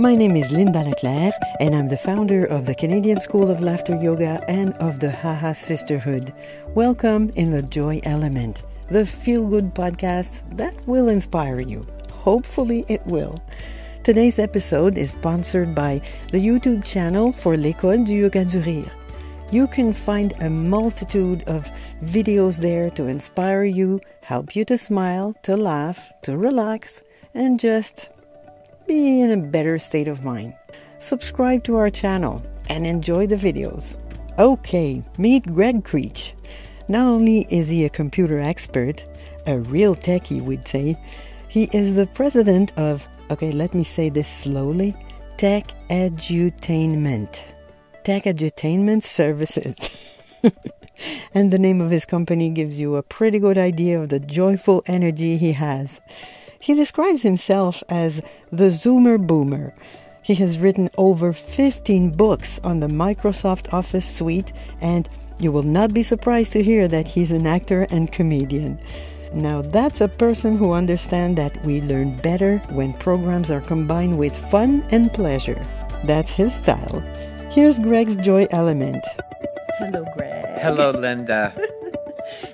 My name is Linda Leclerc, and I'm the founder of the Canadian School of Laughter Yoga and of the Haha Sisterhood. Welcome in the Joy Element, the feel-good podcast that will inspire you. Hopefully it will. Today's episode is sponsored by the YouTube channel for l'École du Yoga du Rire. You can find a multitude of videos there to inspire you, help you to smile, to laugh, to relax, and just be in a better state of mind. Subscribe to our channel and enjoy the videos. Okay, meet Greg Creech. Not only is he a computer expert, a real techie we'd say, he is the president of, let me say this slowly, Tech Edutainment. Tech Edutainment Services. And the name of his company gives you a pretty good idea of the joyful energy he has. He describes himself as the Zoomer Boomer. He has written over 15 books on the Microsoft Office suite, and you will not be surprised to hear that he's an actor and comedian. Now that's a person who understands that we learn better when programs are combined with fun and pleasure. That's his style. Here's Greg's Joy Element. Hello, Greg. Hello, Linda.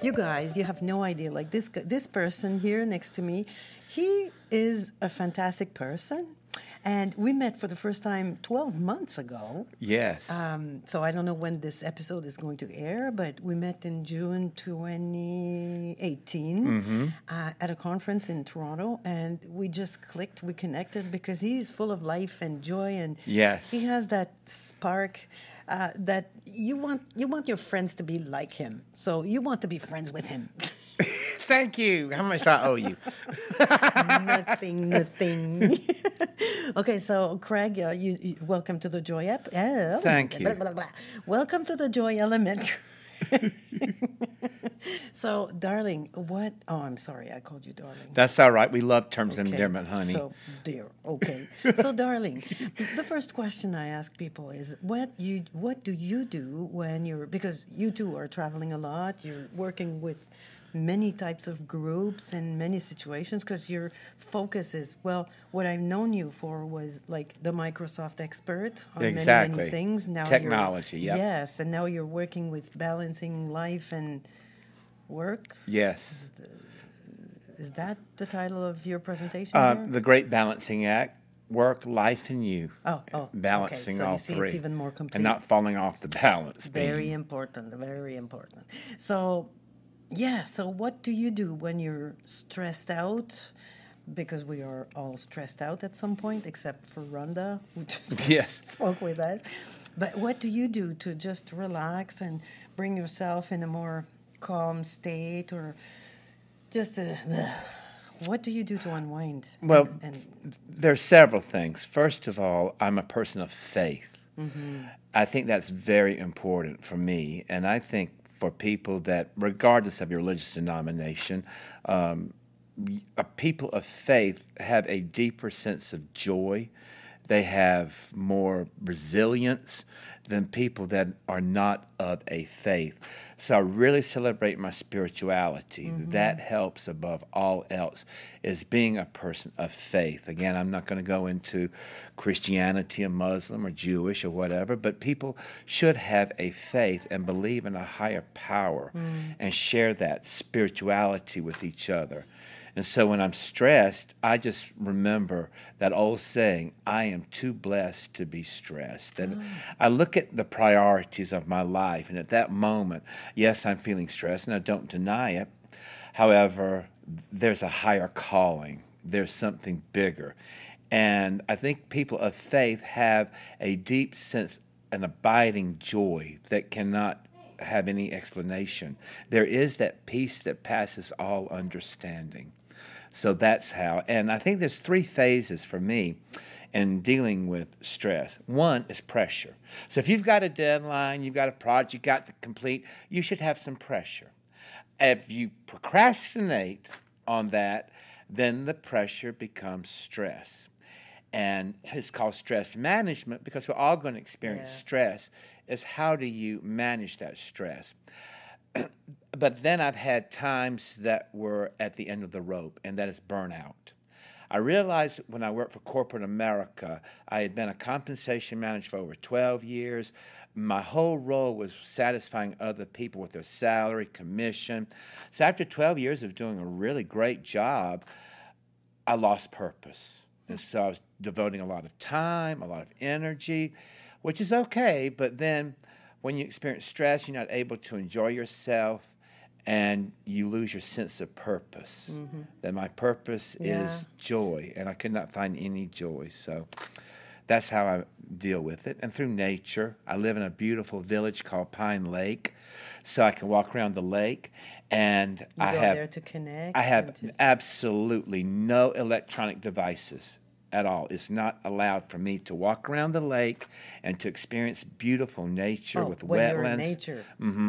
You guys, you have no idea. Like this person here next to me, he is a fantastic person. And we met for the first time 12 months ago. Yes. So I don't know when this episode is going to air, but we met in June 2018 at a conference in Toronto, and we just clicked, we connected because he's full of life and joy, and yes, he has that spark that you want your friends to be like him. So you want to be friends with him. Thank you. How much do I owe you? Nothing. Okay, so Craig, you welcome to the Joy app. Thank you. Welcome to the Joy Element. So, darling, what? Oh, I'm sorry, I called you darling. That's all right. We love terms of endearment, honey. So, dear. Okay. So, darling, the first question I ask people is, what do you do when because you two are traveling a lot, you're working with many types of groups and many situations, because your focus is, what I've known you for was like the Microsoft expert on many things. Now technology, yeah. Yes, and now you're working with balancing life and work. Yes. Is that the title of your presentation? The Great Balancing Act. Work, life, and you. okay. Balancing So all you see, three. It's even more complete. And not falling off the balance. Very important. So, so what do you do when you're stressed out? Because we are all stressed out at some point, except for Rhonda, who just spoke with us. But what do you do to just relax and bring yourself in a more calm state, or just what do you do to unwind? Well, there are several things. First of all, I'm a person of faith. Mm-hmm. I think that's very important for me, and I think for people that, regardless of your religious denomination, people of faith have a deeper sense of joy. They have more resilience than people that are not of a faith. So I really celebrate my spirituality. Mm-hmm. That helps above all else, is being a person of faith. Again, I'm not going to go into Christianity or Muslim or Jewish or whatever, but people should have a faith and believe in a higher power and share that spirituality with each other. And so when I'm stressed, I just remember that old saying, I am too blessed to be stressed. And I look at the priorities of my life, and at that moment, yes, I'm feeling stressed, and I don't deny it. However, there's a higher calling. There's something bigger. And I think people of faith have a deep sense, an abiding joy that cannot have any explanation. There is that peace that passes all understanding. So that's how. And I think there's three phases for me in dealing with stress. One is pressure. So if you've got a deadline, you've got a project you've got to complete, you should have some pressure. If you procrastinate on that, then the pressure becomes stress. And it's called stress management, because we're all going to experience stress. Is how do you manage that stress? But then I've had times that were at the end of the rope, and that is burnout. I realized when I worked for corporate America, I had been a compensation manager for over 12 years. My whole role was satisfying other people with their salary, commission. So after 12 years of doing a really great job, I lost purpose. And so I was devoting a lot of time, a lot of energy, which is okay. But then when you experience stress, you're not able to enjoy yourself and you lose your sense of purpose. That my purpose is joy, and I could not find any joy. So that's how I deal with it. And through nature, I live in a beautiful village called Pine Lake, so I can walk around the lake, and You go there to connect. I have absolutely no electronic devices at all. It's not allowed for me to walk around the lake and to experience beautiful nature with when wetlands. You're in nature.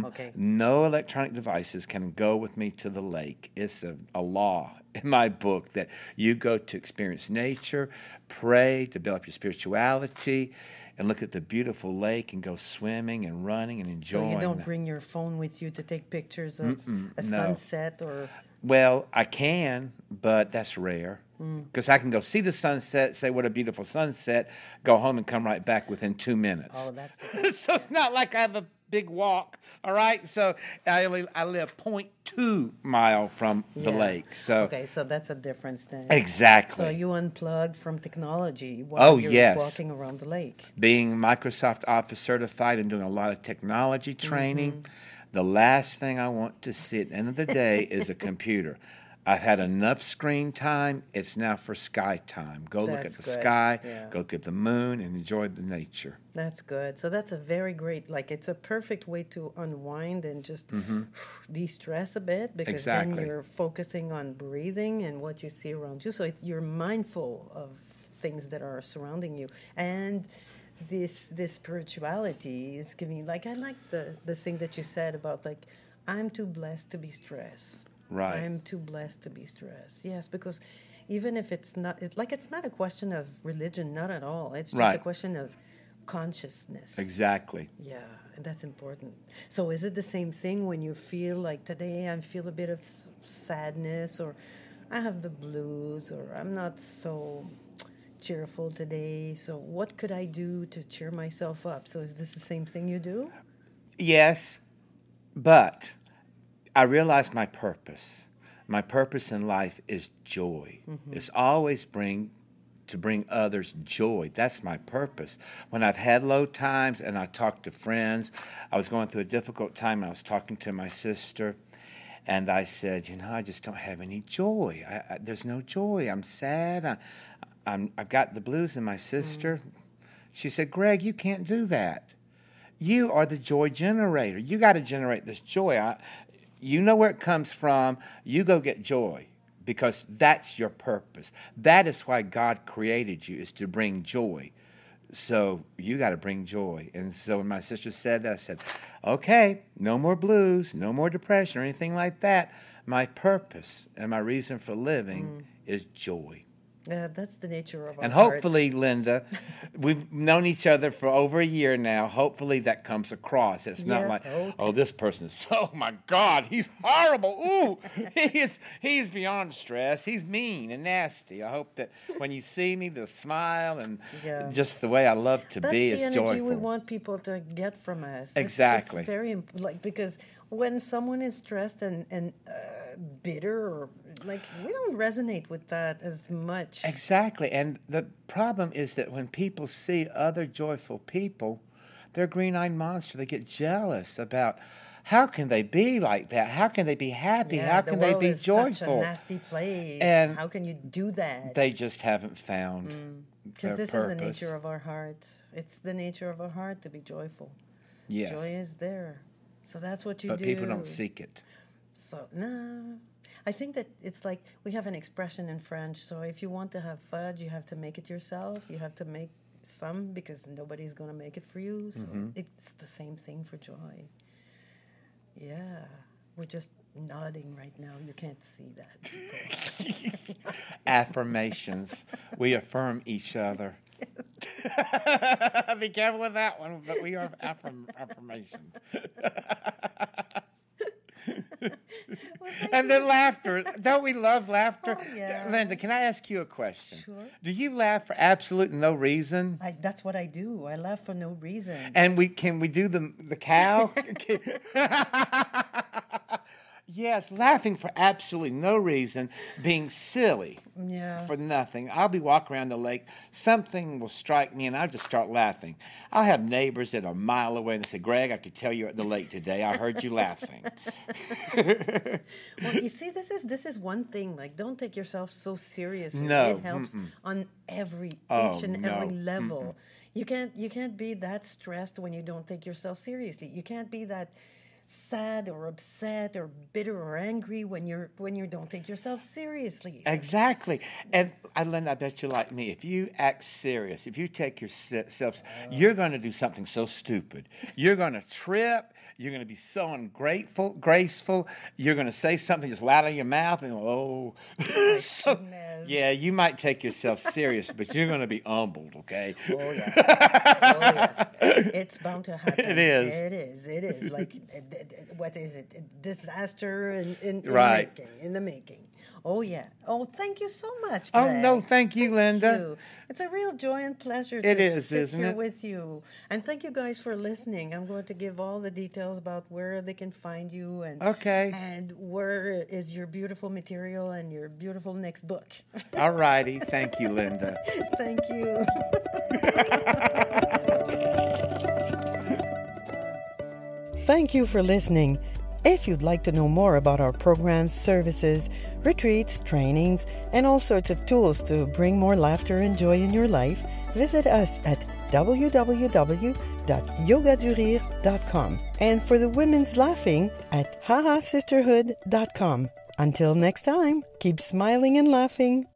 Okay. No electronic devices can go with me to the lake. It's a law in my book that you go to experience nature, pray, develop your spirituality, and look at the beautiful lake and go swimming and running and enjoying. So you don't bring your phone with you to take pictures of a sunset or... Well, I can, but that's rare. Because I can go see the sunset, say what a beautiful sunset, go home and come right back within 2 minutes. Oh, that's the So it's not like I have a big walk, all right? So I live 0.2 mile from the lake. So okay, so that's a difference then. Exactly. So you unplug from technology while you're walking around the lake. Being Microsoft Office certified and doing a lot of technology training, the last thing I want to see at the end of the day is a computer. I've had enough screen time. It's now for sky time. Go look at the sky, go look at the moon, and enjoy the nature. That's good. So that's a very great, it's a perfect way to unwind and just de-stress a bit, because then you're focusing on breathing and what you see around you. So you're mindful of things that are surrounding you. And this spirituality is giving, I like the thing that you said about, I'm too blessed to be stressed. Right. I'm too blessed to be stressed. Yes, because even if it's not, it's not a question of religion, not at all. It's just a question of consciousness. Exactly. Yeah, and that's important. So is it the same thing when you feel like today I feel a bit of sadness, or I have the blues, or I'm not so cheerful today, so what could I do to cheer myself up? So is this the same thing you do? Yes, but I realized my purpose. My purpose in life is joy. It's always to bring others joy. That's my purpose. When I've had low times and I talk to friends, I was going through a difficult time. I was talking to my sister, and I said, I just don't have any joy. There's no joy. I'm sad. I've got the blues. And my sister, she said, Greg, you can't do that. You are the joy generator. You got to generate this joy. You know where it comes from. You go get joy, because that's your purpose. That is why God created you, is to bring joy. So you got to bring joy. And so when my sister said that, I said, okay, no more blues, no more depression or anything like that. My purpose and my reason for living is joy. Yeah, that's the nature of our And hopefully, Linda, we've known each other for over a year now. Hopefully that comes across. It's not like, oh, this person is, oh my God, he's horrible. Ooh, he's beyond stress. He's mean and nasty. I hope that when you see me, they'll smile, and just the way I love to be is joyful. That's the energy we want people to get from us. Exactly. It's very, because when someone is stressed and bitter, or we don't resonate with that as much. Exactly. And the problem is that when people see other joyful people, they're green-eyed monster. They get jealous about, how can they be like that? How can they be happy? How can they be joyful? The world is such a nasty place. And how can you do that? They just haven't found because this purpose. Is the nature of our heart. It's the nature of our heart to be joyful. Yes. Joy is there. So that's what you do. But people don't seek it. So, no. I think that it's like we have an expression in French. So if you want to have fudge, you have to make it yourself. You have to make some, because nobody's going to make it for you. So it's the same thing for joy. Yeah. We're just nodding right now. You can't see that. Affirmations. We affirm each other. Be careful with that one, but we are affirmations. And then laughter. Don't we love laughter? Oh, yeah. Linda, can I ask you a question? Sure. Do you laugh for absolute no reason? That's what I do. I laugh for no reason. And can we do the cow? Yes, laughing for absolutely no reason, being silly Yeah. for nothing. I'll be walking around the lake, something will strike me, and I'll just start laughing. I'll have neighbors that are a mile away, and they say, Greg, I could tell you're at the lake today. I heard you laughing. Well, you see, this is one thing. Like, don't take yourself so seriously. No, It helps on each and every level. You can't be that stressed when you don't take yourself seriously. You can't be that sad or upset or bitter or angry when you don't take yourself seriously. Exactly. And Linda, I bet you're like me. If you act serious, if you take yourself, you're going to do something so stupid. You're going to trip. You're going to be so graceful. You're going to say something just loud out of your mouth and go, oh. So, yeah, you might take yourself serious, but you're going to be humbled, okay? Oh, yeah. It's bound to happen. It is. It is. Like, what is it? Disaster in the making. Oh, yeah. Oh, thank you so much, Greg. Oh, no, thank you, Linda. You. It's a real joy and pleasure it to is, sit isn't here it? with you. And thank you guys for listening. I'm going to give all the details about where they can find you and where is your beautiful material and your beautiful next book. All righty. Thank you, Linda. Thank you. Thank you for listening. If you'd like to know more about our programs, services, retreats, trainings, and all sorts of tools to bring more laughter and joy in your life, visit us at www.yogadurir.com. And for the women's laughing, at hahasisterhood.com. Until next time, keep smiling and laughing.